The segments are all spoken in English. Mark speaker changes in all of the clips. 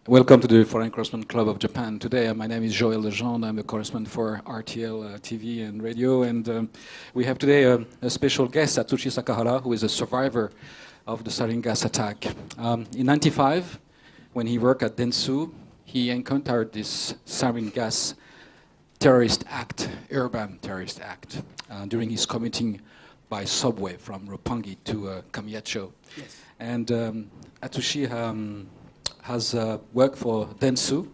Speaker 1: Welcome to the Foreign Correspondent Club of Japan. Today, my name is Joël Legendre. I'm a correspondent for RTL TV and radio. And we have today a special guest, Atsushi Sakahara, who is a survivor of the sarin gas attack. In 1995, when he worked at Dentsu, he encountered this sarin gas terrorist act, urban terrorist act, during his commuting by subway from Roppongi to Kamiyacho.
Speaker 2: Yes.
Speaker 1: And Atsushi has worked for Dentsu.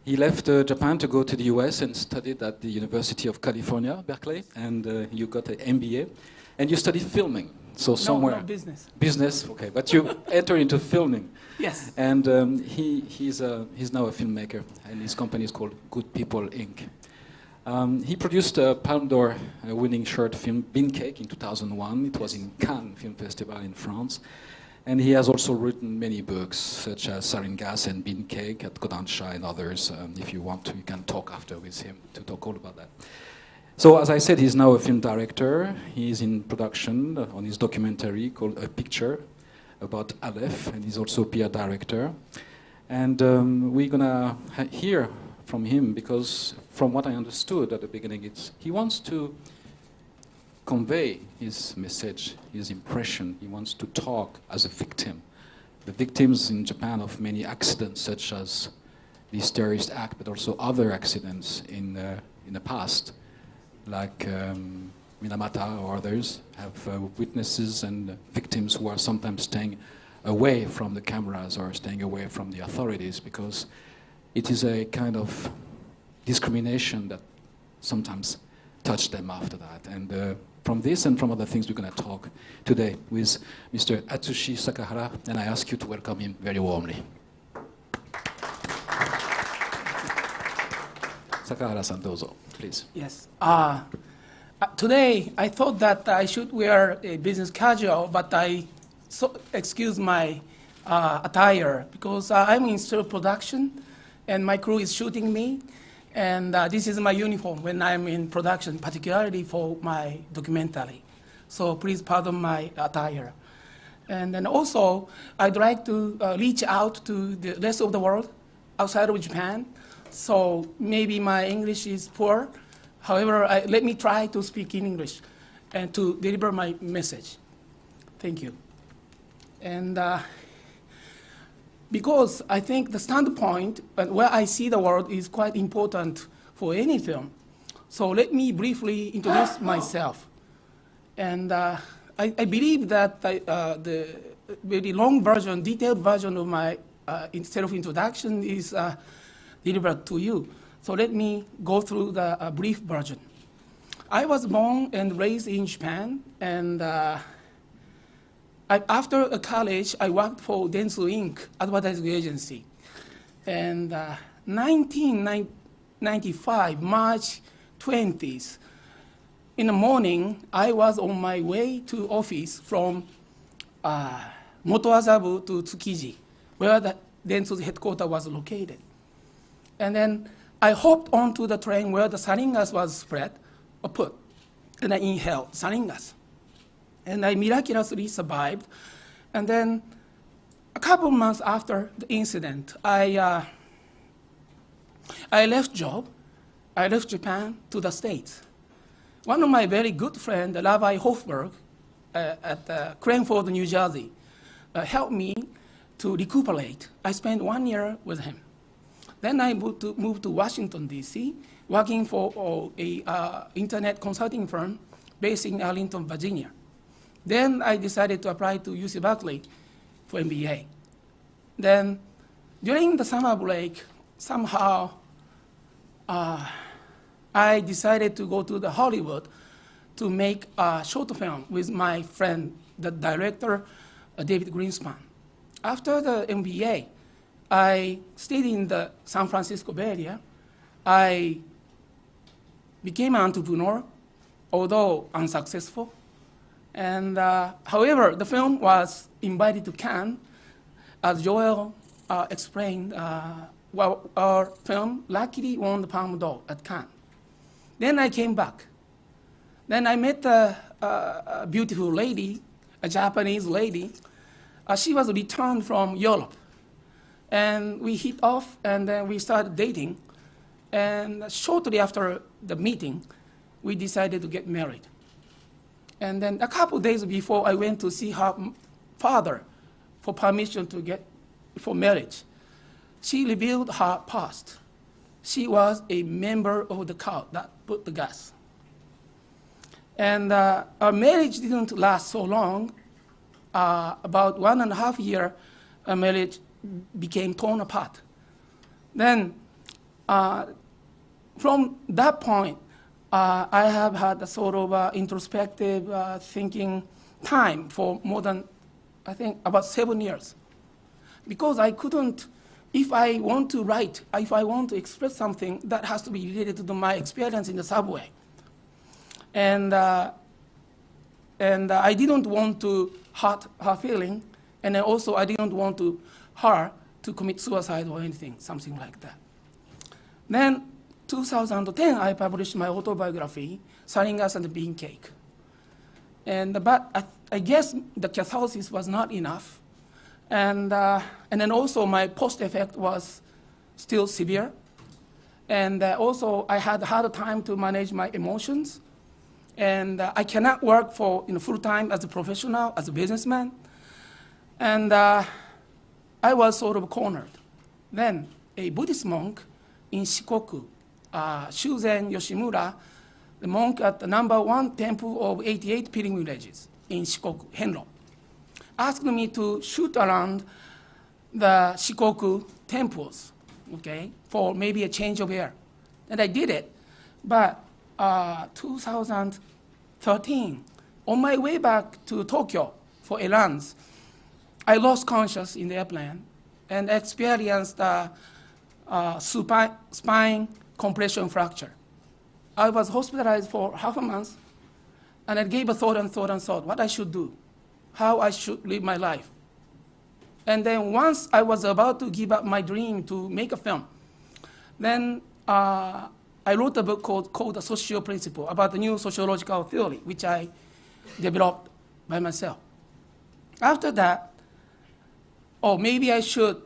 Speaker 1: He left Japan to go to the US and studied at the University of California, Berkeley, and you got an MBA. And you studied filming, so somewhere...
Speaker 2: No, business.
Speaker 1: Business, okay, but you enter into filming.
Speaker 2: Yes.
Speaker 1: And he's now a filmmaker, and his company is called Good People, Inc. He produced a Palme d'Or winning short film, Bean Cake, in 2001. It was in Cannes Film Festival in France. And he has also written many books, such as Sarin Gas and Bean Cake at Kodansha and others. If you want to, you can talk after with him to talk all about that. So, as I said, he's now a film director. He's in production on his documentary called A Picture about Aleph, and he's also a PR director. And we're gonna hear from him because, from what I understood at the beginning, he wants to convey his message, his impression. He wants to talk as a victim. The victims in Japan of many accidents, such as this terrorist act, but also other accidents in the past, like Minamata or others, have witnesses and victims who are sometimes staying away from the cameras or staying away from the authorities because it is a kind of discrimination that sometimes touch them after that. And from this and from other things, we're going to talk today with Mr. Atsushi Sakahara, and I ask you to welcome him very warmly. Sakahara-san, dozo, please.
Speaker 2: Yes. Today, I thought that I should wear a business casual, but excuse my attire because I'm in still production, and my crew is shooting me. And this is my uniform when I'm in production, particularly for my documentary. So please pardon my attire. And then also, I'd like to reach out to the rest of the world outside of Japan. So maybe my English is poor. However, let me try to speak in English and to deliver my message. Thank you. And because I think the standpoint and where I see the world is quite important for any film. So let me briefly introduce myself. And I believe that the very long version, detailed version of my self-introduction is delivered to you. So let me go through the brief version. I was born and raised in Japan, and after college, I worked for Dentsu Inc., advertising agency. And 1995, March 20th, in the morning, I was on my way to office from Motoazabu to Tsukiji, where the Dentsu's headquarters was located. And then I hopped onto the train where the sarin gas was spread or put, and I inhaled sarin gas. And I miraculously survived. And then a couple of months after the incident, I left job. I left Japan to the States. One of my very good friends, Rabbi Hofberg, at Cranford, New Jersey, helped me to recuperate. I spent 1 year with him. Then I moved to Washington, D.C., working for a internet consulting firm based in Arlington, Virginia. Then I decided to apply to UC Berkeley for MBA. Then during the summer break, somehow I decided to go to the Hollywood to make a short film with my friend, the director, David Greenspan. After the MBA, I stayed in the San Francisco Bay Area. I became an entrepreneur, although unsuccessful. And however, the film was invited to Cannes. As Joel explained, our film luckily won the Palme d'Or at Cannes. Then I came back. Then I met a beautiful lady, a Japanese lady. She was returned from Europe. And we hit off, and then we started dating. And shortly after the meeting, we decided to get married. And then a couple days before, I went to see her father for permission for marriage. She revealed her past. She was a member of the cult that put the gas. And our marriage didn't last so long. About 1.5 years, our marriage became torn apart. Then, from that point, I have had a sort of introspective thinking time for more than, I think, about 7 years. Because I couldn't, if I want to write, if I want to express something, that has to be related to my experience in the subway. And I didn't want to hurt her feeling, and then also I didn't want her to commit suicide or anything, something like that. Then, 2010, I published my autobiography, Sarin Gas and Bean Cake. But I guess the catharsis was not enough. And then also my post-effect was still severe. And also I had a hard time to manage my emotions. And I cannot work for full-time as a professional, as a businessman. And I was sort of cornered. Then a Buddhist monk in Shikoku, Shuzen Yoshimura, the monk at the #1 temple of 88 pilgrimages in Shikoku, Henro, asked me to shoot around the Shikoku temples, okay, for maybe a change of air. And I did it. But 2013, on my way back to Tokyo for errands, I lost consciousness in the airplane and experienced spine compression fracture. I was hospitalized for half a month, and I gave a thought what I should do, how I should live my life. And then once I was about to give up my dream to make a film, then I wrote a book called The Social Principle about the new sociological theory, which I developed by myself. After that, maybe I should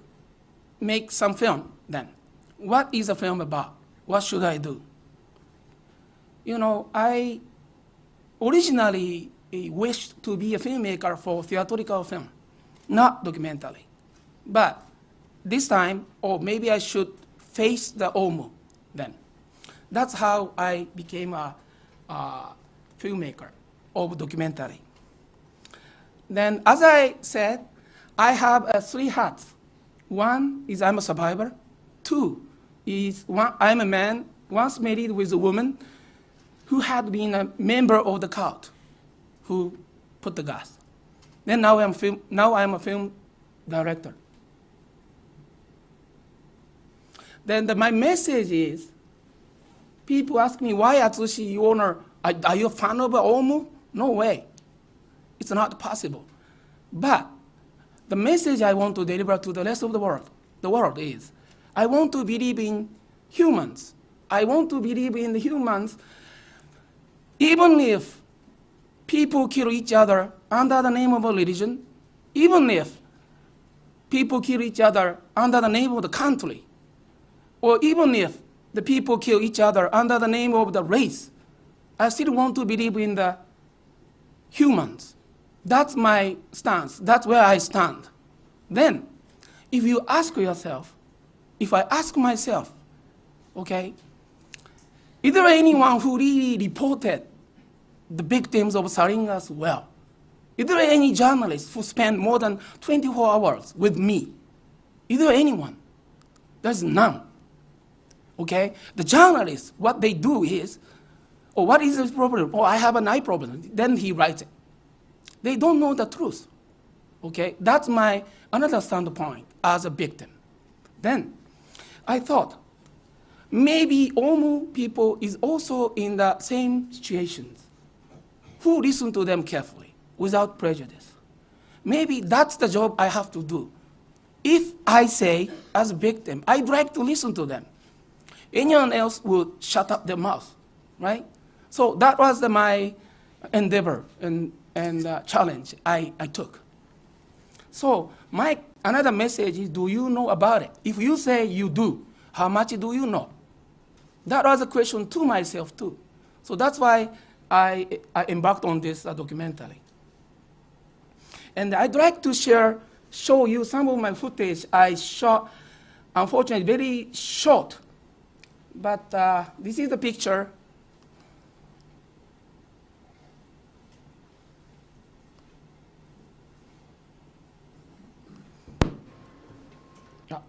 Speaker 2: make some film then. What is a film about? What should I do? I originally wished to be a filmmaker for theatrical film, not documentary. But this time, maybe I should face the Omu then. That's how I became a filmmaker of documentary. Then, as I said, I have 3 hats. 1 is I'm a survivor. 2 is I'm a man once married with a woman who had been a member of the cult who put the gas. Then now I'm a film director. Then my message is, people ask me, why Atsushi, you owner, are you a fan of Omu? No way. It's not possible. But the message I want to deliver to the rest of the world is, I want to believe in humans. I want to believe in the humans, even if people kill each other under the name of a religion, even if people kill each other under the name of the country, or even if the people kill each other under the name of the race, I still want to believe in the humans. That's my stance. That's where I stand. Then, if you ask yourself, if I ask myself, okay, is there anyone who really reported the victims of sarin gas well? Is there any journalist who spent more than 24 hours with me? Is there anyone? There's none. Okay? The journalists, what they do is, what is this problem? I have an eye problem. Then he writes it. They don't know the truth. Okay? That's my another standpoint as a victim. Then I thought, maybe Omu people is also in the same situations. Who listen to them carefully, without prejudice? Maybe that's the job I have to do. If I say, as a victim, I'd like to listen to them. Anyone else would shut up their mouth, right? So that was my endeavor and challenge I took. So another message is, do you know about it? If you say you do, how much do you know? That was a question to myself too. So that's why I embarked on this documentary. And I'd like to show you some of my footage I shot, unfortunately very short. But this is the picture. Yeah.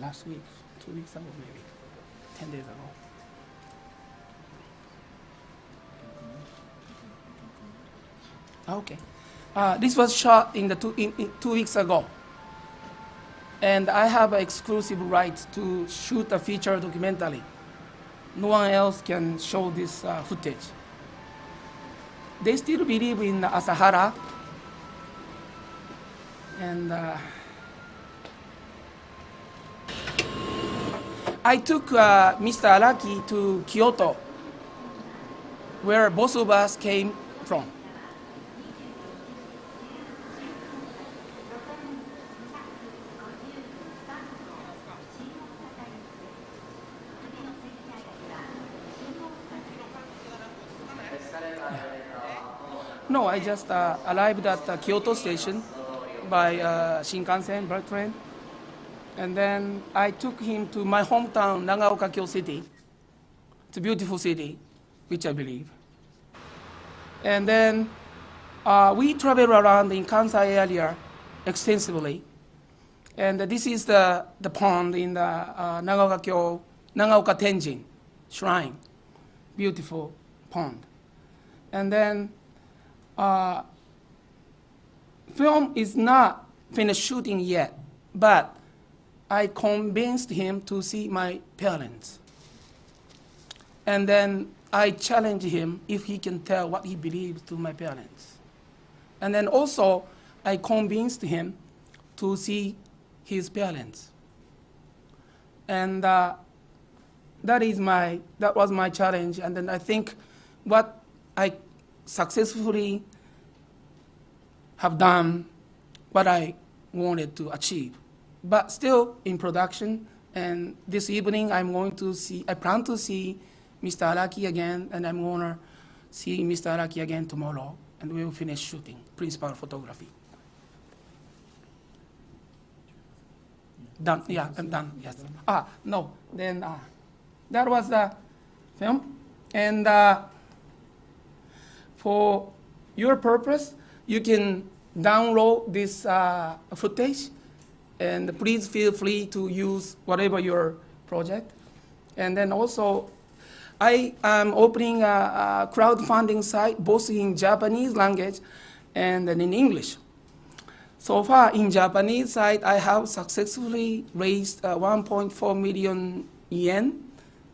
Speaker 2: Last week, 2 weeks ago, maybe 10 days ago. Okay, this was shot in 2 weeks ago, and I have an exclusive right to shoot a feature documentary. No one else can show this footage. They still believe in Asahara, and I took Mr. Araki to Kyoto, where both of us came from. No, I just arrived at Kyoto station by Shinkansen, bullet train. And then I took him to my hometown, Nagaoka-kyo City. It's a beautiful city, which I believe. And then we traveled around in Kansai area extensively. And this is the pond in the Nagaoka Tenjin shrine. Beautiful pond. And then film is not finished shooting yet, but I convinced him to see my parents. And then I challenged him if he can tell what he believes to my parents. And then also I convinced him to see his parents. And that was my challenge. And then I think what I successfully have done, what I wanted to achieve. But still in production, and this evening I plan to see Mr. Araki again, and I'm going to see Mr. Araki again tomorrow, and we will finish shooting, principal photography. Done, yeah, I'm done, yes. No, then that was the film, and for your purpose, you can download this footage. And please feel free to use whatever your project. And then also, I am opening a crowdfunding site, both in Japanese language and then in English. So far, in Japanese side, I have successfully raised 1.4 million yen,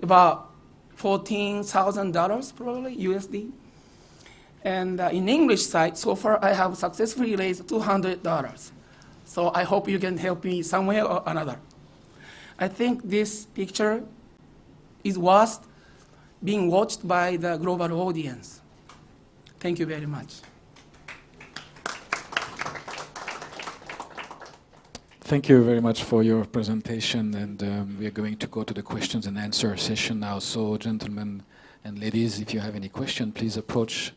Speaker 2: about $14,000 probably, USD. And in English side, so far, I have successfully raised $200. So I hope you can help me some way or another. I think this picture is worth being watched by the global audience. Thank you very much.
Speaker 1: Thank you very much for your presentation, and we are going to go to the questions and answer session now. So, gentlemen and ladies, if you have any question, please approach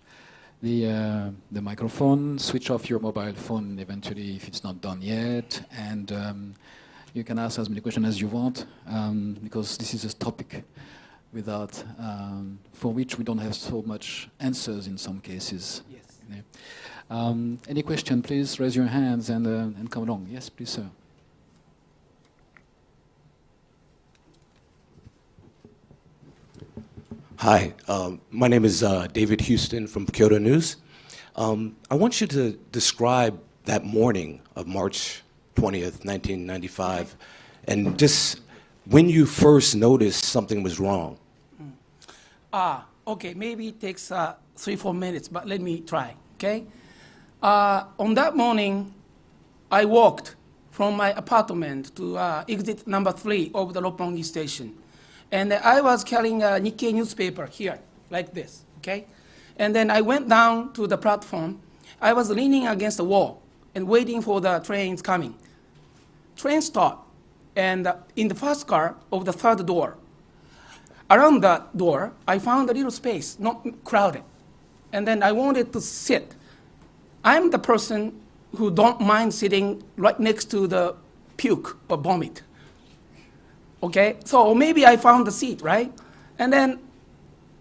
Speaker 1: the microphone, switch off your mobile phone eventually if it's not done yet, and you can ask as many questions as you want, because this is a topic for which we don't have so much answers in some cases.
Speaker 2: Yes.
Speaker 1: Yeah. Any question, please raise your hands and come along. Yes, please, sir.
Speaker 3: Hi, my name is David Houston from Kyoto News. I want you to describe that morning of March 20th, 1995, and just when you first noticed something was wrong.
Speaker 2: Okay, maybe it takes 3-4 minutes, but let me try, okay? On that morning, I walked from my apartment to exit number 3 of the Roppongi station. And I was carrying a Nikkei newspaper here, like this, okay? And then I went down to the platform. I was leaning against the wall and waiting for the trains coming. Train stopped, and in the first car of the third door, around that door, I found a little space, not crowded. And then I wanted to sit. I'm the person who don't mind sitting right next to the puke or vomit. Okay, so maybe I found the seat, right? And then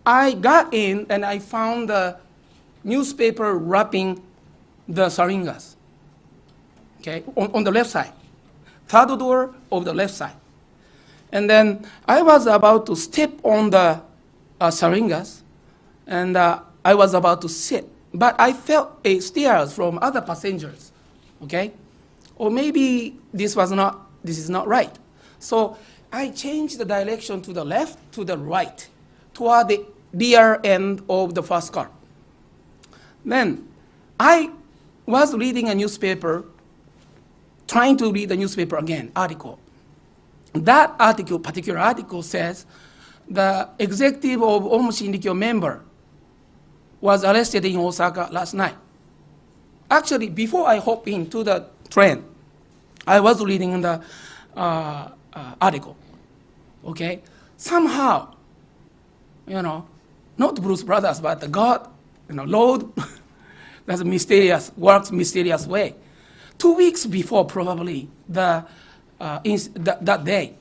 Speaker 2: I got in and I found the newspaper wrapping the saringas, okay, on the left side, third door of the left side. And then I was about to step on the saringas, and I was about to sit, but I felt a stares from other passengers, okay? Or maybe this is not right. So I changed the direction to the left, to the right, toward the rear end of the first car. Then I was reading a newspaper, trying to read the newspaper again, article. That article, particular article, says the executive of Oum真理教 member was arrested in Osaka last night. Actually, before I hopped into the train, I was reading the article, okay? Somehow, not Bruce Brothers, but the God, Lord, that's works mysterious way. 2 weeks before, probably, that day,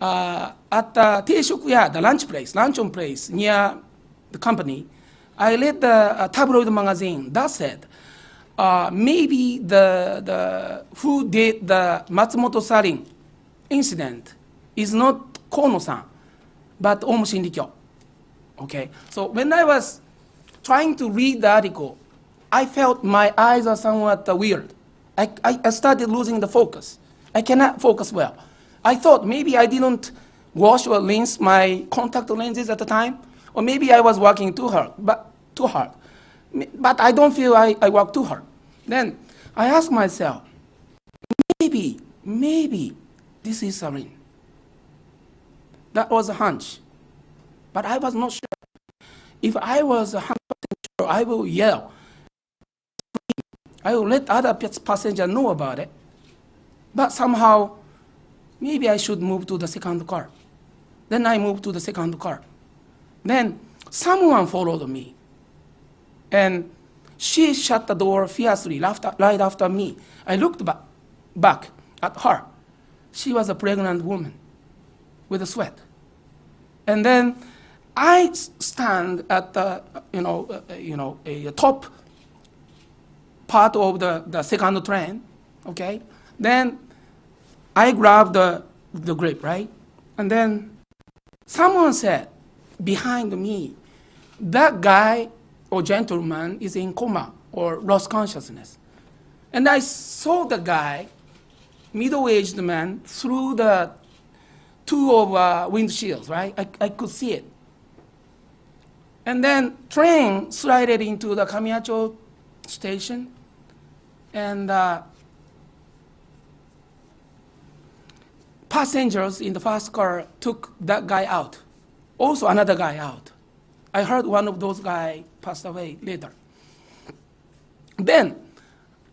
Speaker 2: at the Teishokuya, the luncheon place near the company, I read the tabloid magazine that said maybe the who did the Matsumoto Sarin incident is not Kono-san, but Oum真理教. Okay, so when I was trying to read the article, I felt my eyes are somewhat weird. I started losing the focus. I cannot focus well. I thought maybe I didn't wash or rinse my contact lenses at the time, or maybe I was working too hard. But I don't feel I work too hard. Then I asked myself, maybe this is sarin. That was a hunch, but I was not sure. If I was 100% sure, I will yell. I will let other passengers know about it. But somehow, maybe I should move to the second car. Then I moved to the second car. Then someone followed me. And she shut the door fiercely right after me. I looked back at her. She was a pregnant woman with a sweat. And then I stand at the a top part of the second train, okay? Then I grabbed the grip, right? And then someone said behind me, that guy or gentleman is in coma or lost consciousness. And I saw the guy, middle-aged man, through the two of windshields, right? I could see it. And then train slided into the Kamiyacho station, and passengers in the first car took that guy out, also another guy out. I heard one of those guys passed away later. Then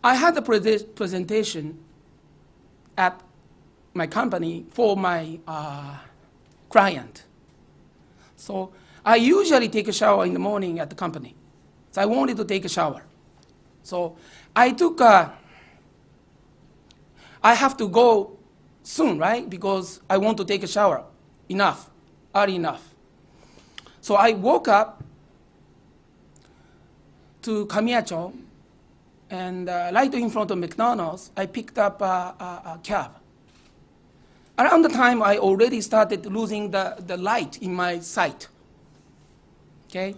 Speaker 2: I had a presentation at my company for my client. So I usually take a shower in the morning at the company. So I wanted to take a shower. So I have to go soon, right? Because I want to take a shower early enough. So I woke up to Kamiyacho, and right in front of McDonald's, I picked up a cab. Around the time, I already started losing the light in my sight. Okay?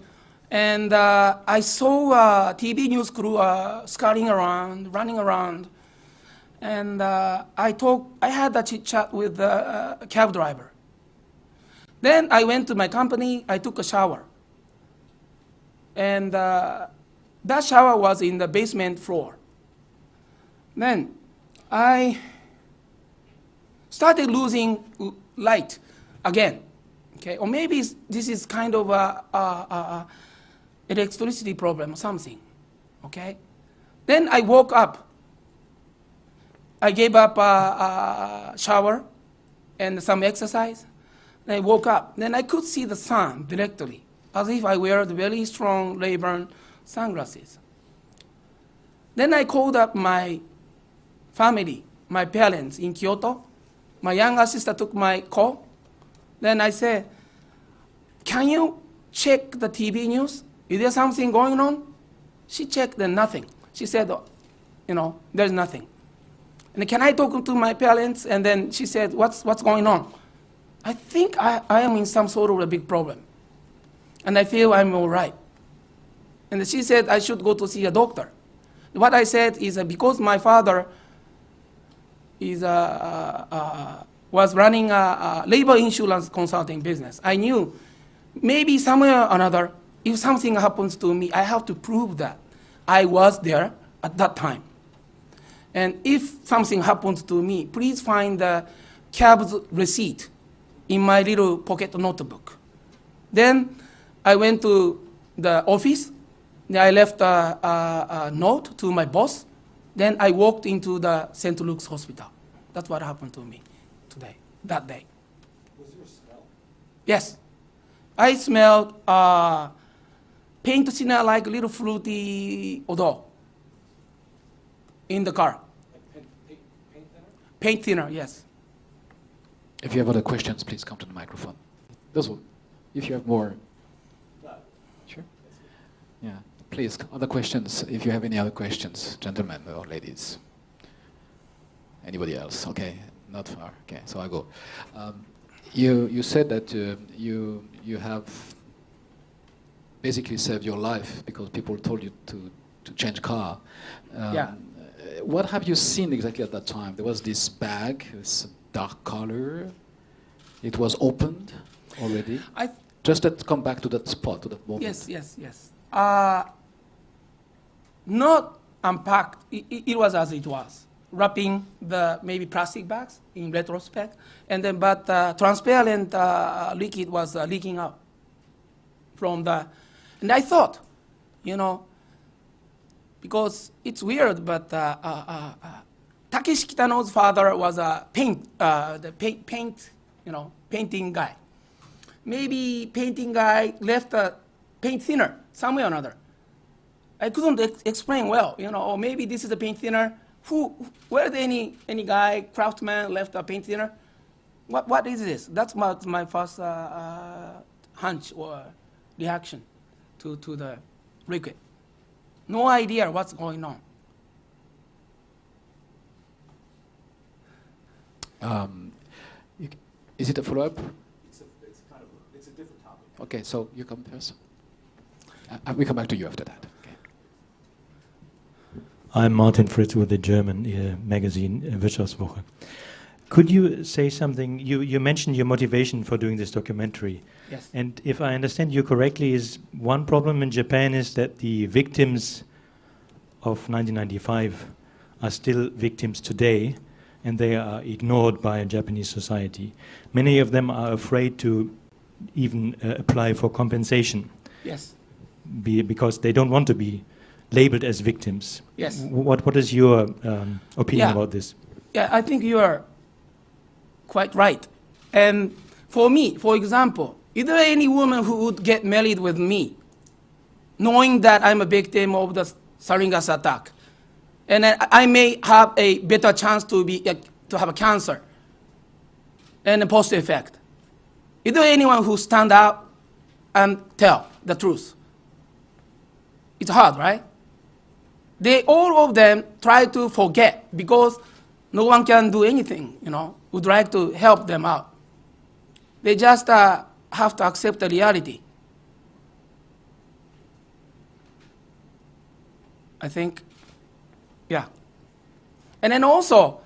Speaker 2: And I saw TV news crew scurrying around, running around. And I had a chit chat with the cab driver. Then I went to my company, I took a shower. And that shower was in the basement floor. Then I started losing light again. Okay, or maybe this is kind of a electricity problem or something. Okay, then I woke up. I gave up a shower and some exercise. Then I woke up. Then I could see the sun directly, as if I wear the very strong Ray-Ban sunglasses. Then I called up my family, my parents in Kyoto. My younger sister took my call. Then I said, can you check the TV news? Is there something going on? She checked and nothing. She said, there's nothing. And can I talk to my parents? And then she said, what's going on? I think I am in some sort of a big problem. And I feel I'm all right. And she said I should go to see a doctor. What I said is because my father was running a labor insurance consulting business, I knew maybe somewhere or another, if something happens to me, I have to prove that I was there at that time. And if something happens to me, please find the cab's receipt in my little pocket notebook. Then I went to the office. Then I left a note to my boss. Then I walked into the St. Luke's Hospital. That's what happened to me that day.
Speaker 3: Was there a smell?
Speaker 2: Yes. I smelled paint thinner, like a little fruity odor in the car.
Speaker 3: Paint thinner?
Speaker 2: Paint thinner, yes.
Speaker 1: If you have other questions, please come to the microphone. If you have more.
Speaker 3: No.
Speaker 1: Sure. Yeah. Please, other questions. If you have any other questions, gentlemen or ladies. Anybody else? Okay. Not far. Okay. So I go. You said that you have basically saved your life because people told you to change car.
Speaker 2: Yeah.
Speaker 1: What have you seen exactly at that time? There was this bag, this dark color. It was opened already. Just let's come back to that spot, to that moment.
Speaker 2: Yes. Not unpacked. It was as it was, wrapping the maybe plastic bags in retrospect, and then but transparent liquid was leaking out from the. And I thought, because it's weird, but Takeshi Kitano's father was a painting guy. Maybe painting guy left a paint thinner somewhere or another. I couldn't explain well, or maybe this is a paint thinner. Where did any guy, craftsman, left a paint thinner? What is this? That's my first hunch or reaction to the liquid. No idea what's going on.
Speaker 1: Is it a follow-up?
Speaker 3: It's a different topic.
Speaker 1: Okay, so you come first. We come back to you after that. Okay.
Speaker 4: I'm Martin Fritz with the German magazine Wirtschaftswoche. Could you say something? You mentioned your motivation for doing this documentary.
Speaker 2: Yes.
Speaker 4: And if I understand you correctly, is one problem in Japan is that the victims of 1995 are still victims today, and they are ignored by Japanese society. Many of them are afraid to even apply for compensation.
Speaker 2: Yes.
Speaker 4: Because they don't want to be labeled as victims.
Speaker 2: Yes.
Speaker 4: What is your opinion about this?
Speaker 2: Yeah, I think you are quite right. And for me, for example, is there any woman who would get married with me, knowing that I'm a victim of the sarin gas attack, and I may have a better chance to have a cancer and a post effect? Is there anyone who stand up and tell the truth? It's hard, right? All of them try to forget because no one can do anything, would like to help them out. They just have to accept the reality. I think, yeah. And then also,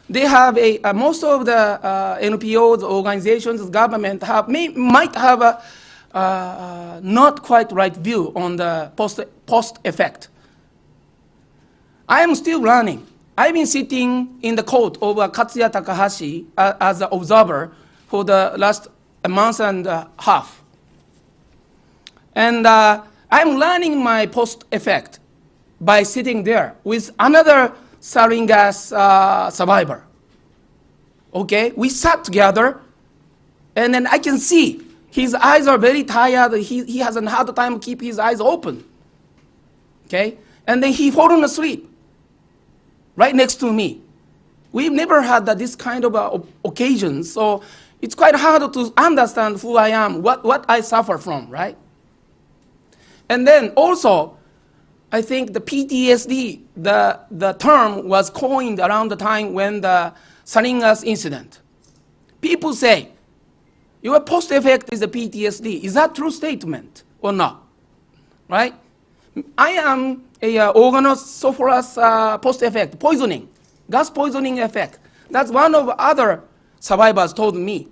Speaker 2: they have most of the NPOs, organizations, government might have a not quite right view on the post effect. I am still learning. I've been sitting in the court of Katsuya Takahashi as an observer for the last month and a half. And I'm learning my post effect by sitting there with another sarin gas survivor. Okay, we sat together, and then I can see his eyes are very tired. He has a hard time to keep his eyes open. Okay, and then he fallen asleep right next to me. We've never had this kind of occasions, so it's quite hard to understand who I am, what I suffer from, right? And then also, I think the PTSD, the term was coined around the time when the sarin gas incident. People say, your post effect is a PTSD. Is that true statement or not? Right? I am a organophosphorus post effect, poisoning, gas poisoning effect. That's one of other survivors told me.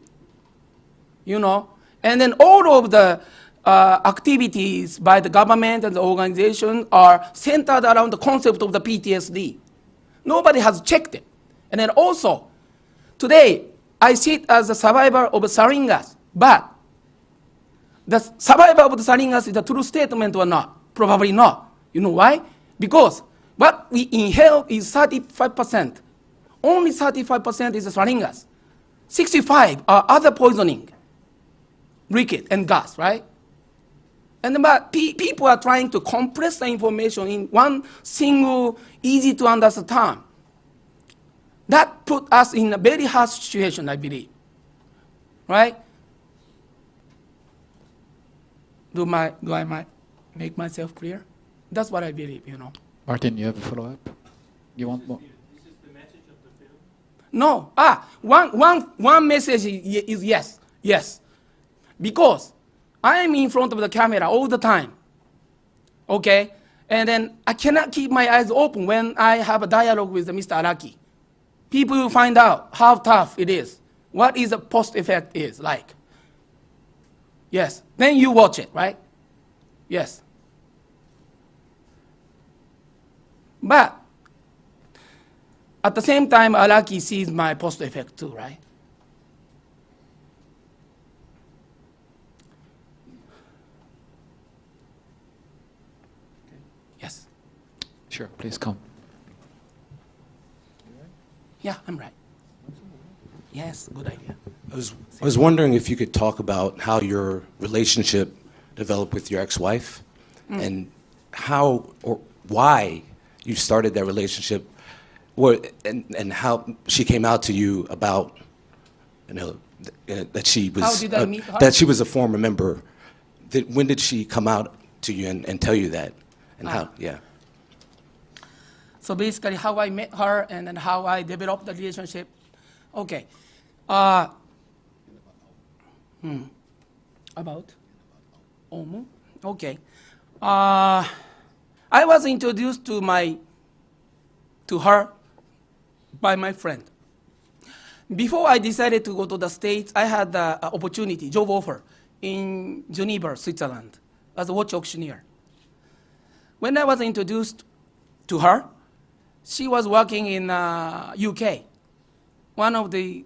Speaker 2: You know, and then all of the activities by the government and the organization are centered around the concept of the PTSD. Nobody has checked it. And then also, today, I sit as a survivor of sarin gas, but the survivor of the sarin gas is a true statement or not? Probably not. You know why? Because what we inhale is 35%. Only 35% is sarin gas. 65 are other poisoning, liquid and gas, right? And but people are trying to compress the information in one single, easy to understand term. That put us in a very hard situation, I believe. Right? Do I make myself clear? That's what I believe, you know.
Speaker 1: Martin, you have a follow-up? You want more?
Speaker 4: This is the message of the film?
Speaker 2: No. One message is yes. Yes. Because I am in front of the camera all the time. Okay? And then I cannot keep my eyes open when I have a dialogue with Mr. Araki. People will find out how tough it is. What is the post effect is like. Yes. Then you watch it, right? Yes. But at the same time, Araki sees my post effect too, right? Yes.
Speaker 1: Sure, please come.
Speaker 2: Yeah, I'm right. Yes, good idea.
Speaker 3: I was wondering if you could talk about how your relationship developed with your ex-wife and how or why you started that relationship, and how she came out to you about, that she was
Speaker 2: How did I meet her?
Speaker 3: that she was a former member. When did she come out to you and tell you that? And how? Yeah.
Speaker 2: So basically, how I met her and then how I developed the relationship. Okay. About Omu? Okay. I was introduced to her by my friend. Before I decided to go to the States, I had the opportunity, job offer, in Geneva, Switzerland, as a watch auctioneer. When I was introduced to her, she was working in UK, one of the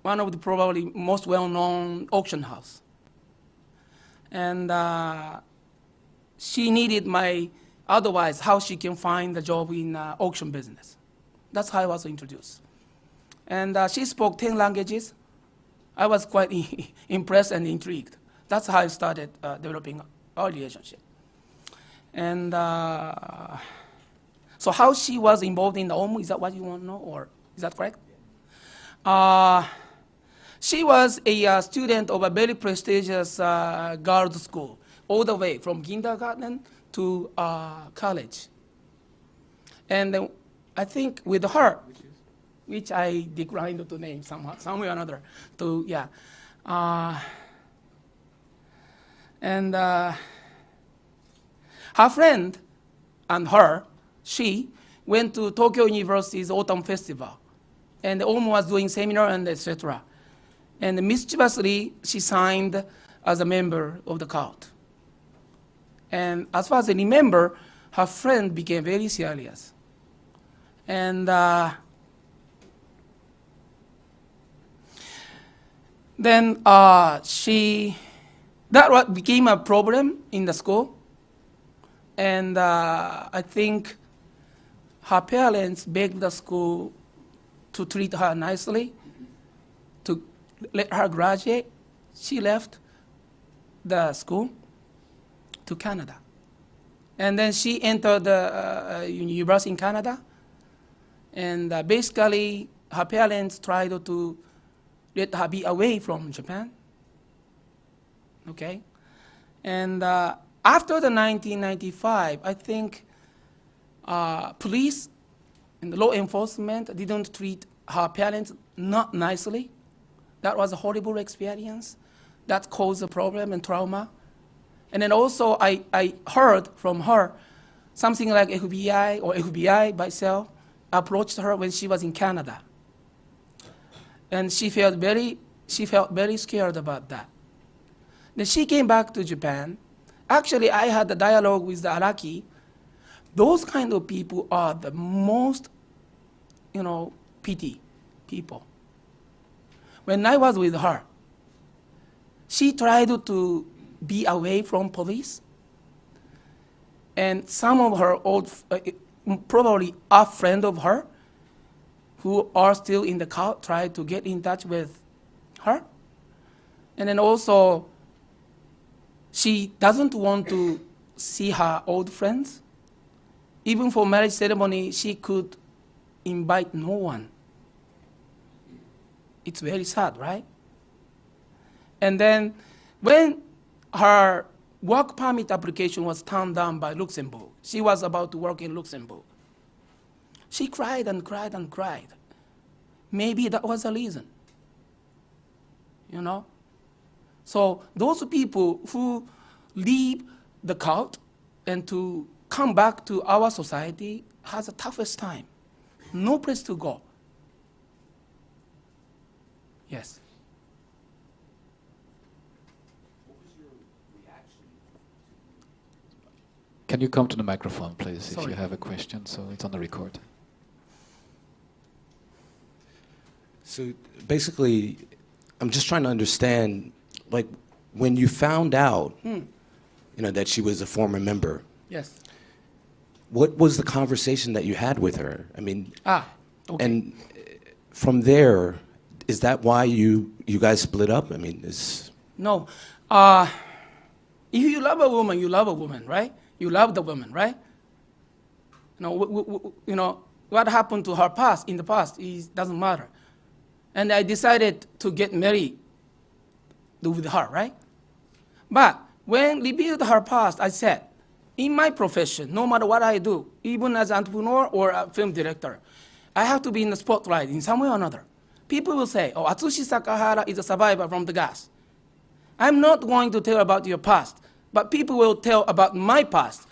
Speaker 2: probably most well-known auction house. And she needed my advice how she can find a job in auction business. That's how I was introduced. And she spoke 10 languages. I was quite impressed and intrigued. That's how I started developing our relationship. And so how she was involved in the Omu, is that what you want to know, or is that correct? She was a student of a very prestigious girls' school, all the way from kindergarten to college. And I think with her, which I declined to name somehow, some way or another, to, yeah. And her friend and her, she went to Tokyo University's Autumn Festival. And Oum was doing seminar and etc. And mischievously, she signed as a member of the cult. And as far as I remember, her friend became very serious. And then that became a problem in the school. And I think her parents begged the school to treat her nicely, to let her graduate. She left the school to Canada. And then she entered the university in Canada. And basically, her parents tried to let her be away from Japan. Okay? And after the 1995, I think police and law enforcement didn't treat her parents not nicely. That was a horrible experience. That caused a problem and trauma. And then also I heard from her something like FBI or FBI by itself approached her when she was in Canada. And she felt very scared about that. Then she came back to Japan. Actually, I had a dialogue with the Araki. Those kind of people are the most, pity people. When I was with her, she tried to be away from police. And some of her old, probably a friend of her, who are still in the cult, tried to get in touch with her. And then also, she doesn't want to see her old friends. Even for marriage ceremony, she could invite no one. It's very sad, right? And then when her work permit application was turned down by Luxembourg, she was about to work in Luxembourg. She cried and cried and cried. Maybe that was the reason. So those people who leave the cult and to come back to our society has the toughest time. No place to go. Yes.
Speaker 1: Can you come to the microphone, please,
Speaker 2: Sorry.
Speaker 1: if you have a question, so it's on the record.
Speaker 3: So basically, I'm just trying to understand, like, when you found out, that she was a former member,
Speaker 2: Yes.
Speaker 3: what was the conversation that you had with her? I mean,
Speaker 2: Okay.
Speaker 3: and from there, is that why you guys split up? I mean,
Speaker 2: No. If you love a woman, you love a woman, right? You love the woman, right? What happened to her in the past doesn't matter. And I decided to get married with her, right? But when reviewed her past, I said, in my profession, no matter what I do, even as an entrepreneur or a film director, I have to be in the spotlight in some way or another. People will say, Atsushi Sakahara is a survivor from the gas. I'm not going to tell about your past, but people will tell about my past.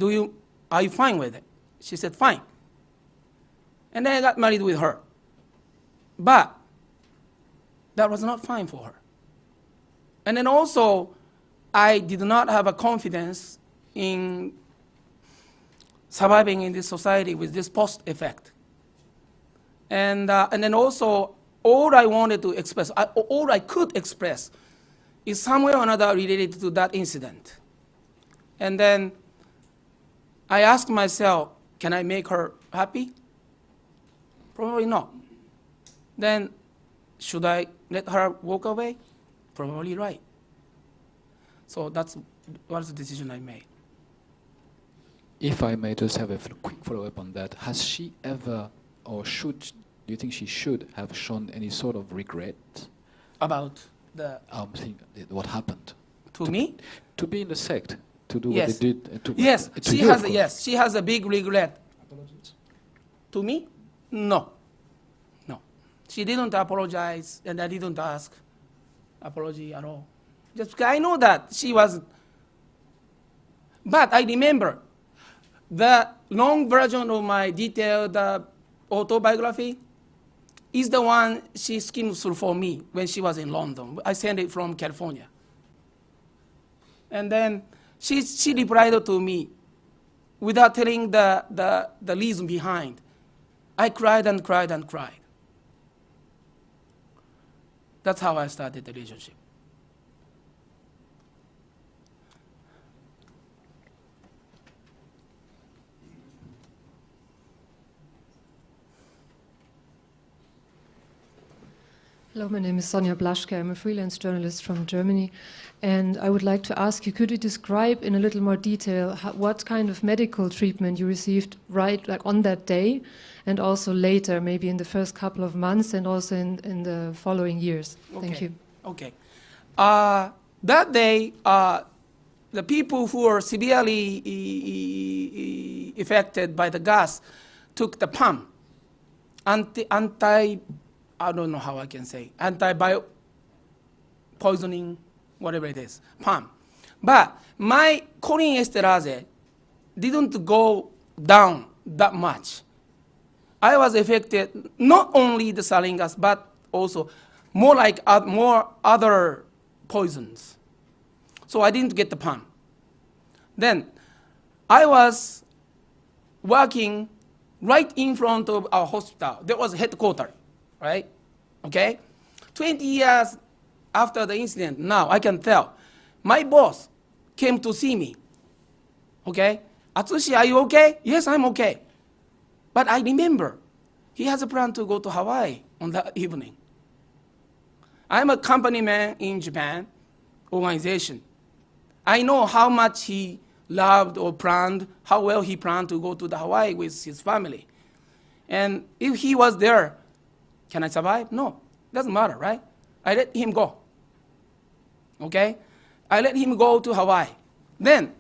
Speaker 2: Are you fine with it? She said, fine. And then I got married with her. But that was not fine for her. And then also, I did not have a confidence in surviving in this society with this post effect. And then also, all I wanted to express, all I could express, is somewhere or another related to that incident. And then I asked myself, can I make her happy? Probably not. Then should I let her walk away? Probably right. So that was the decision I made.
Speaker 1: If I may just have a quick follow-up on that, has she ever, or do you think she should have shown any sort of regret
Speaker 2: About
Speaker 1: what happened?
Speaker 2: To me?
Speaker 1: To be in the sect, to do
Speaker 2: Yes.
Speaker 1: what they did.
Speaker 2: Yes,
Speaker 1: to you, of course.
Speaker 2: yes, she has a big regret. To me? No. She didn't apologize, and I didn't ask apology at all. Just because I know that she was. But I remember the long version of my detailed autobiography is the one she skimmed through for me when she was in London. I sent it from California. And then she replied to me without telling the reason behind. I cried and cried and cried. That's how I started the relationship.
Speaker 5: Hello, my name is Sonja Blaschke. I'm a freelance journalist from Germany. And I would like to ask you, could you describe in a little more detail what kind of medical treatment you received on that day and also later, maybe in the first couple of months and also in the following years?
Speaker 2: Okay.
Speaker 5: Thank you.
Speaker 2: Okay. That day, the people who were severely affected by the gas took the pump, I don't know how I can say, anti-poisoning, whatever it is, pump. But my choline esterase didn't go down that much. I was affected not only the sarin gas, but also more other poisons. So I didn't get the pump. Then I was working right in front of our hospital. There was a headquarters, right? Okay? 20 years after the incident, now I can tell. My boss came to see me. Okay? Atsushi, are you okay? Yes, I'm okay. But I remember he has a plan to go to Hawaii on that evening. I'm a company man in Japan organization. I know how much he loved or planned, how well he planned to go to the Hawaii with his family. And if he was there, can I survive? No, doesn't matter, right? I let him go. Okay? I let him go to Hawaii. Then,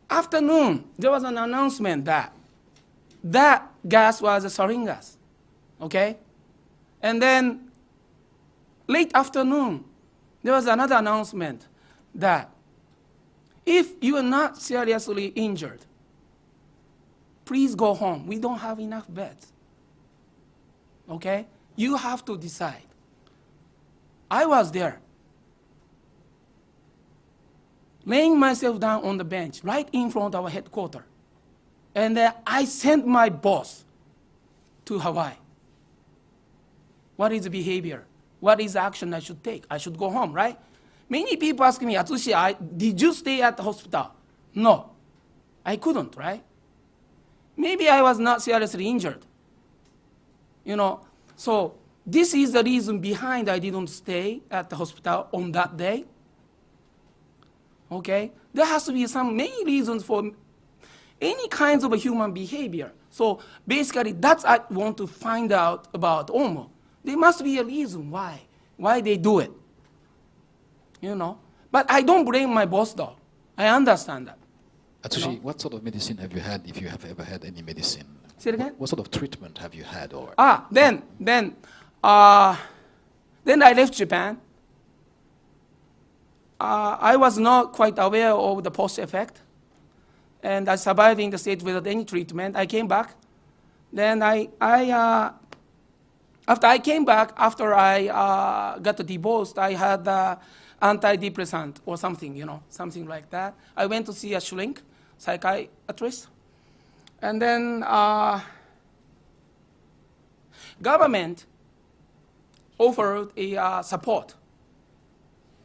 Speaker 2: afternoon, there was an announcement that that gas was a sarin gas. Okay? And then, late afternoon, there was another announcement that if you are not seriously injured, please go home. We don't have enough beds. Okay? You have to decide. I was there, laying myself down on the bench right in front of our headquarters. And then I sent my boss to Hawaii. What is the behavior? What is the action I should take? I should go home, right? Many people ask me, Atsushi, did you stay at the hospital? No, I couldn't, right? Maybe I was not seriously injured. So this is the reason behind I didn't stay at the hospital on that day. Okay? There has to be many reasons for any kinds of a human behavior. So basically, that's I want to find out about Omo. There must be a reason why they do it. But I don't blame my boss, though. I understand that.
Speaker 1: Atsushi, what sort of medicine have you had, if you have ever had any medicine?
Speaker 2: Say it again?
Speaker 1: What sort of treatment have you had?
Speaker 2: Then I left Japan. I was not quite aware of the post-effect, and I survived in the States without any treatment. I came back. Then after I came back, after I got divorced, I had antidepressant or something, something like that. I went to see a shrink, psychiatrist. And then government offered a support.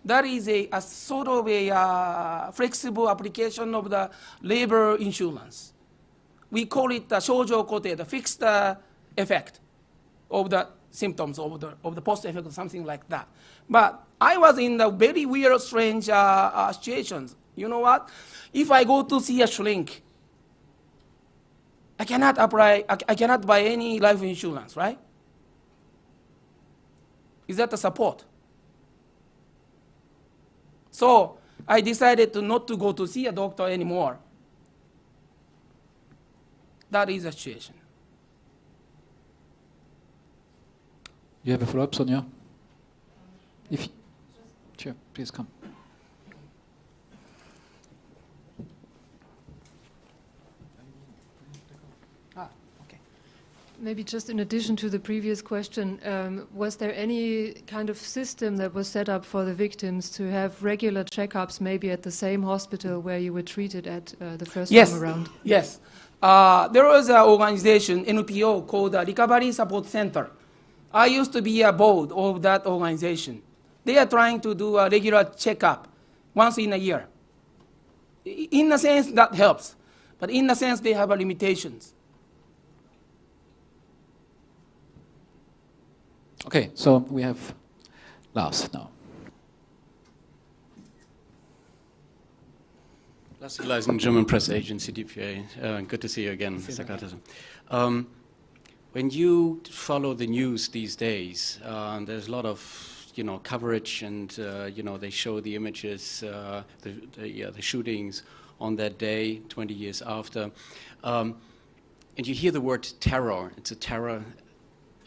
Speaker 2: That is a sort of a flexible application of the labor insurance. We call it the shoujo kote, the fixed effect of the symptoms of the post effect or something like that. But I was in the very weird, strange situations. You know what? If I go to see a shrink, I cannot buy any life insurance, right? Is that the support? So I decided not to go to see a doctor anymore. That is the situation.
Speaker 1: You have a follow-up, Sonja? Sure, please come.
Speaker 2: Okay.
Speaker 5: Maybe just in addition to the previous question, was there any kind of system that was set up for the victims to have regular checkups, maybe at the same hospital where you were treated at the first time around?
Speaker 2: Yes. There was an organization, NPO, called the Recovery Support Center. I used to be a board of that organization. They are trying to do a regular checkup once in a year. In a sense, that helps. But in a sense, they have limitations.
Speaker 1: Okay, so we have Lars now.
Speaker 6: Lars Eliasen, German press agency, DPA. Good to see you again, Sakata. When you follow the news these days, there's a lot of coverage, and they show the images, the shootings on that day, 20 years after, and you hear the word terror. It's a terror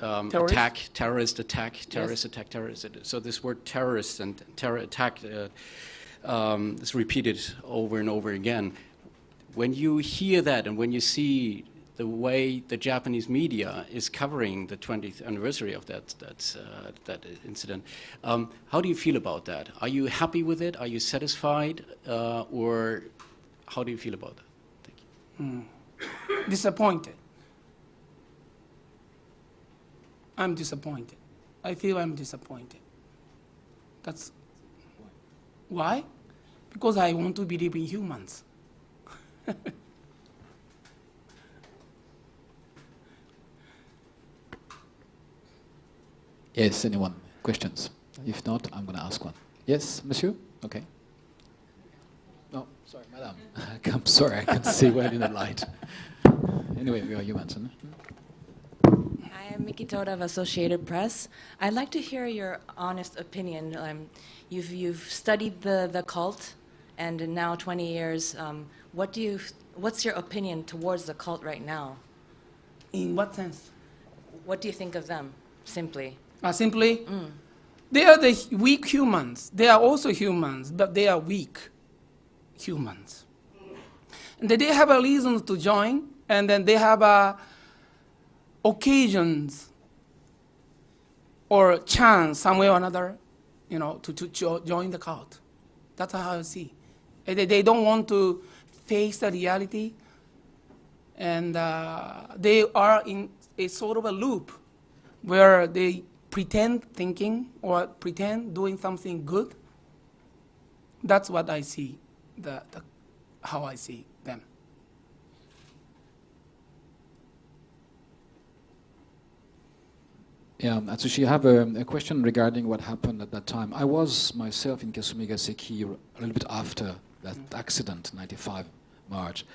Speaker 6: attack, terrorist attack, terrorist attack, terrorist. So this word terrorist and terror attack is repeated over and over again. When you hear that, and when you see the way the Japanese media is covering the 20th anniversary of that incident, how do you feel about that? Are you happy with it? Are you satisfied? Or how do you feel about that? Thank you.
Speaker 2: Disappointed. I'm disappointed. I feel I'm disappointed. That's why? Because I want to believe in humans.
Speaker 1: Yes, anyone? Questions? If not, I'm going to ask one. Yes, monsieur? Okay. No, sorry, madame. I'm sorry, I can't see well in the light. Anyway, we are humans.
Speaker 7: I am Miki Toda of Associated Press. I'd like to hear your honest opinion. You've studied the cult, and in now 20 years, what's your opinion towards the cult right now?
Speaker 2: In what sense?
Speaker 7: What do you think of them, simply?
Speaker 2: Simply, they are the weak humans. They are also humans, but they are weak humans. And they have a reason to join, and then they have occasions or chance somewhere or another, to join the cult. That's how I see. They don't want to face the reality, and they are in a sort of a loop where they pretend thinking or pretend doing something good. That's what I see, how I see them.
Speaker 1: Yeah, Atsushi, I have a question regarding what happened at that time. I was myself in Kasumigaseki a little bit after that accident, 95 March.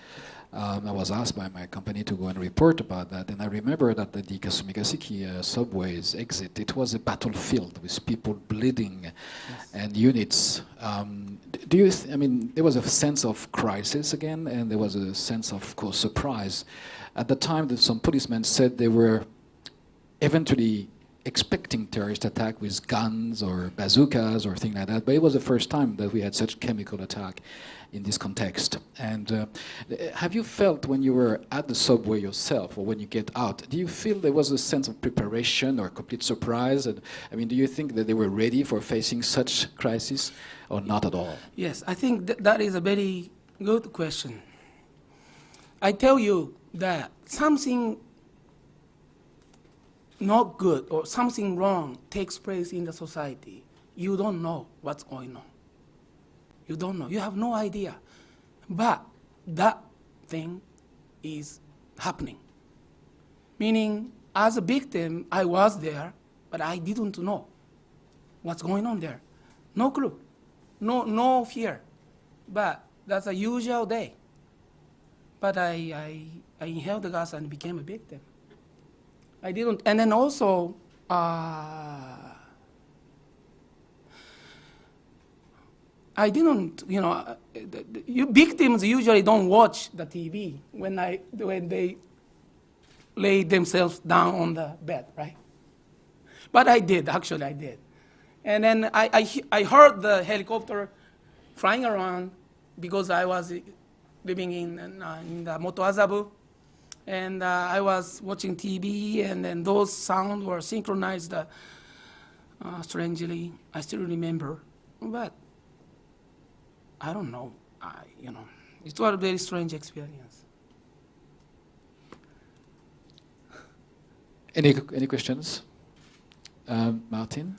Speaker 1: I was asked by my company to go and report about that, and I remember that the Kasumigaseki subway's exit, it was a battlefield with people bleeding and units. There was a sense of crisis again, and there was a sense of course, surprise. At the time, that some policemen said they were eventually expecting terrorist attack with guns or bazookas or things like that, but it was the first time that we had such chemical attack in this context. And have you felt when you were at the subway yourself, or when you get out, do you feel there was a sense of preparation or complete surprise? And, do you think that they were ready for facing such crisis, or not at all?
Speaker 2: Yes, I think that is a very good question. I tell you that something not good or something wrong takes place in the society, you don't know what's going on. You don't know. You have no idea. But that thing is happening. Meaning, as a victim, I was there, but I didn't know what's going on there. No clue. No fear. But that's a usual day. But I inhaled the gas and became a victim. I didn't. And then also, I didn't, victims usually don't watch the TV when they lay themselves down on the bed, right? But I did, actually I did. And then I heard the helicopter flying around because I was living in the Moto Azabu. And I was watching TV, and then those sounds were synchronized strangely. I still remember, but I don't know. It was a very strange experience.
Speaker 1: Any questions? Martin?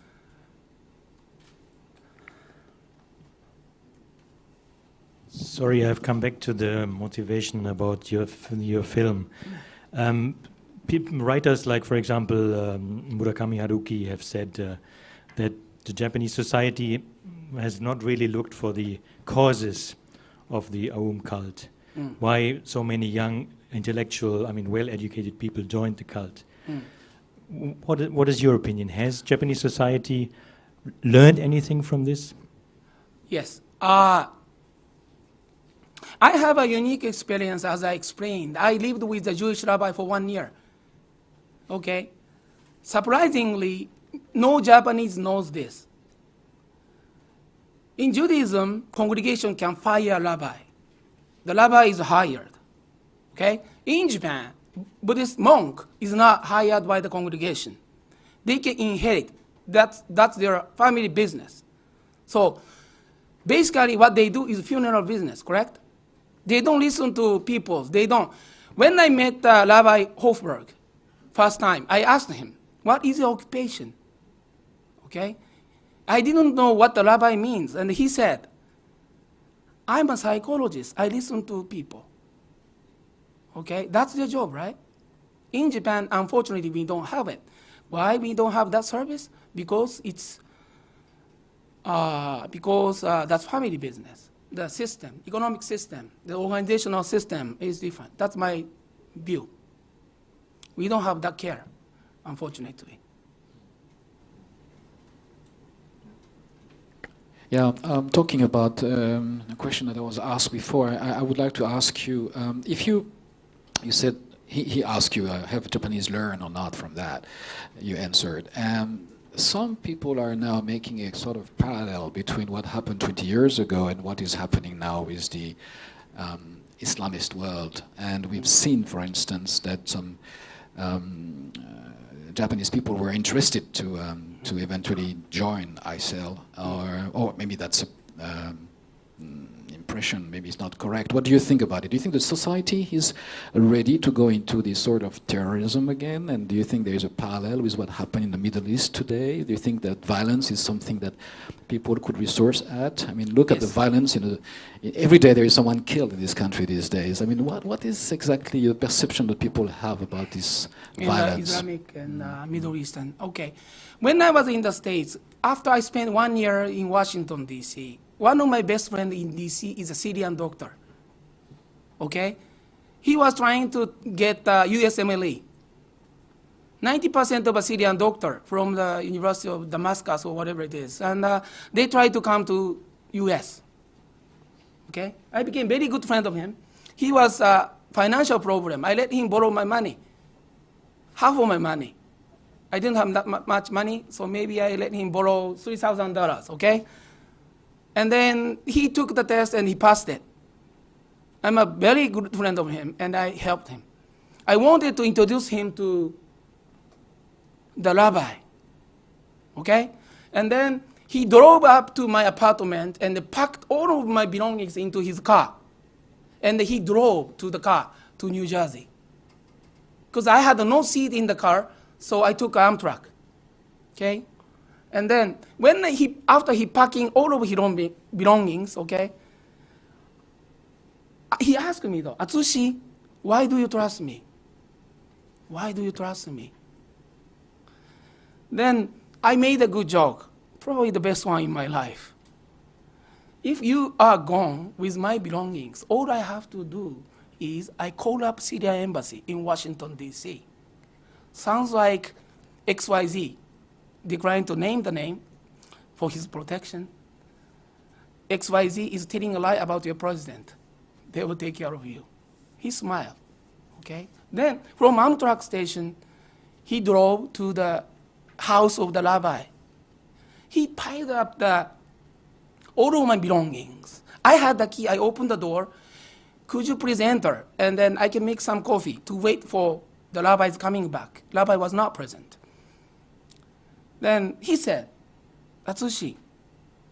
Speaker 4: Sorry, I've come back to the motivation about your film. Writers like, for example, Murakami Haruki have said that the Japanese society has not really looked for the causes of the Aum cult. Why so many young, intellectual, well-educated people joined the cult. What is your opinion? Has Japanese society learned anything from this?
Speaker 2: Yes. I have a unique experience, as I explained. I lived with a Jewish rabbi for 1 year. Okay? Surprisingly, no Japanese knows this. In Judaism, congregation can fire a rabbi. The rabbi is hired. Okay? In Japan, Buddhist monk is not hired by the congregation. They can inherit. That's their family business. So basically what they do is funeral business, correct? They don't listen to people. They don't. When I met Rabbi Hofberg first time, I asked him, what is your occupation? Okay? I didn't know what the rabbi means. And he said, I'm a psychologist. I listen to people. Okay? That's their job, right? In Japan, unfortunately, we don't have it. Why we don't have that service? Because that's family business. The system, economic system, the organizational system is different. That's my view. We don't have that care, unfortunately.
Speaker 1: Yeah, talking about a question that I was asked before, I would like to ask you, if you said, he asked you, have Japanese learned or not from that? You answered. Some people are now making a sort of parallel between what happened 20 years ago and what is happening now with the Islamist world. And we've seen, for instance, that some Japanese people were interested to eventually join ISIL, or maybe that's an impression, maybe it's not correct. What do you think about it? Do you think the society is ready to go into this sort of terrorism again? And do you think there is a parallel with what happened in the Middle East today? Do you think that violence is something that people could resource at? I mean, look at the violence. Every day there is someone killed in this country these days. I mean, what is exactly the perception that people have about this violence?
Speaker 2: Islamic and Middle Eastern. Okay. When I was in the States, after I spent 1 year in Washington, D.C., one of my best friends in D.C. is a Syrian doctor. Okay? He was trying to get USMLE. 90% of a Syrian doctor from the University of Damascus or whatever it is. And they tried to come to US. Okay? I became very good friend of him. He was a financial problem. I let him borrow my money. Half of my money. I didn't have that much money, so maybe I let him borrow $3,000, okay? And then he took the test and he passed it. I'm a very good friend of him, and I helped him. I wanted to introduce him to the rabbi, okay? And then he drove up to my apartment and packed all of my belongings into his car. And he drove to the car to New Jersey. Because I had no seat in the car, so I took Amtrak, okay? And then after he packing all of his belongings, okay, he asked me though, Atsushi, why do you trust me? Why do you trust me? Then I made a good joke, probably the best one in my life. If you are gone with my belongings, all I have to do is I call up Syria embassy in Washington, D.C. Sounds like XYZ declined to name the name for his protection. XYZ is telling a lie about your president. They will take care of you. He smiled, okay? Then from Amtrak station, he drove to the house of the rabbi. He piled up all of my belongings. I had the key. I opened the door, could you please enter? And then I can make some coffee to wait for the rabbi's coming back. Rabbi was not present. Then he said, Atsushi,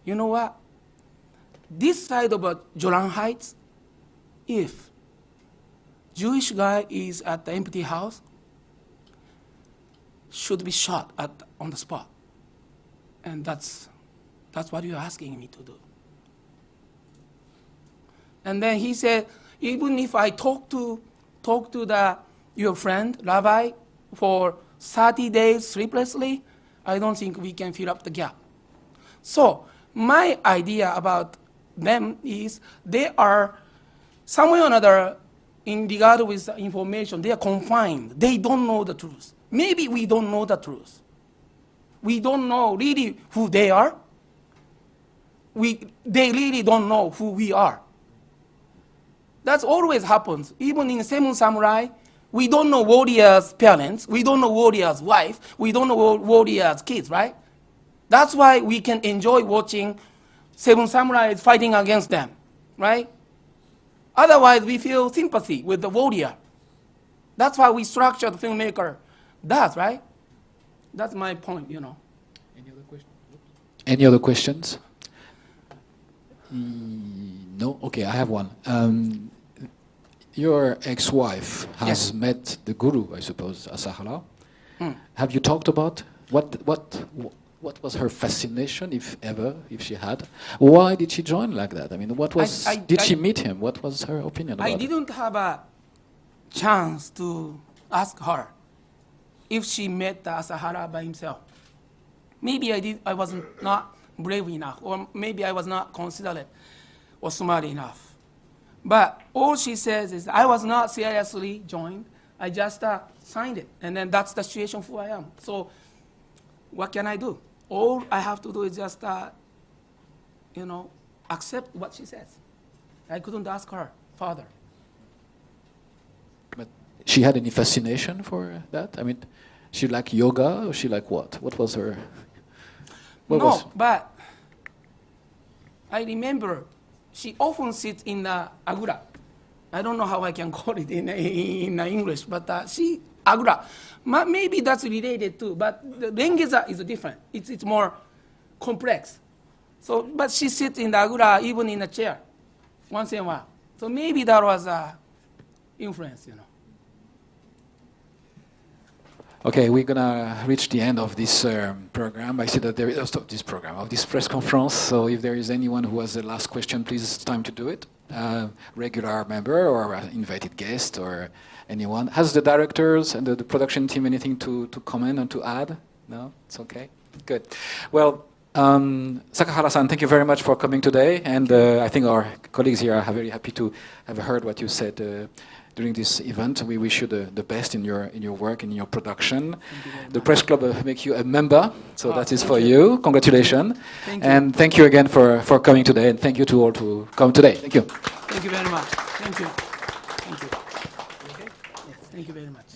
Speaker 2: you know what? This side of Joran Heights, if Jewish guy is at the empty house, should be shot on the spot. And that's what you're asking me to do. And then he said, even if I talk to your friend, Rabbi, for 30 days sleeplessly, I don't think we can fill up the gap. So my idea about them is they are some way or another in regard with the information, they are confined. They don't know the truth. Maybe we don't know the truth. We don't know really who they are. They really don't know who we are. That always happens. Even in Seven Samurai, we don't know warrior's parents. We don't know warrior's wife. We don't know warrior's kids, right? That's why we can enjoy watching Seven Samurais fighting against them, right? Otherwise, we feel sympathy with the warrior. That's why we structure the filmmaker does, right? That's my point, you know.
Speaker 1: Any other questions? Any other questions? No? Okay, I have one. Your ex-wife has met the guru, I suppose, Asahara. Have you talked about what was her fascination, if she had? Why did she join like that? I mean, did she meet him? What was her opinion about it?
Speaker 2: I didn't have a chance to ask her if she met the Asahara by himself. Maybe I was not brave enough, or maybe I was not considerate or smart enough. But all she says is, I was not seriously joined. I just signed it. And then that's the situation who I am. So what can I do? All I have to do is just, accept what she says. I couldn't ask her further.
Speaker 1: But she had any fascination for that? I mean, she liked yoga, or she liked what? What was her...
Speaker 2: But I remember she often sits in the agura. I don't know how I can call it in English, but agura. Maybe that's related too, but the Rengeza is different. It's more complex. So, but she sits in the agura, even in a chair, once in a while. So maybe that was influence, you know.
Speaker 1: Okay, we're gonna reach the end of this program. I see that there is of this press conference. So if there is anyone who has the last question, please, it's time to do it. Regular member or invited guest or anyone. Has the directors and the production team anything to comment and to add? No, it's okay. Good. Well, Sakahara-san, thank you very much for coming today. And I think our colleagues here are very happy to have heard what you said during this event. We wish you the best in your work, in your production. The press club makes you a member, so that is for you. Congratulations. And thank you again for coming today, and thank you to all to come today. Thank you.
Speaker 2: Thank you very much. Thank you. Thank you. Okay. Yes, thank you very much.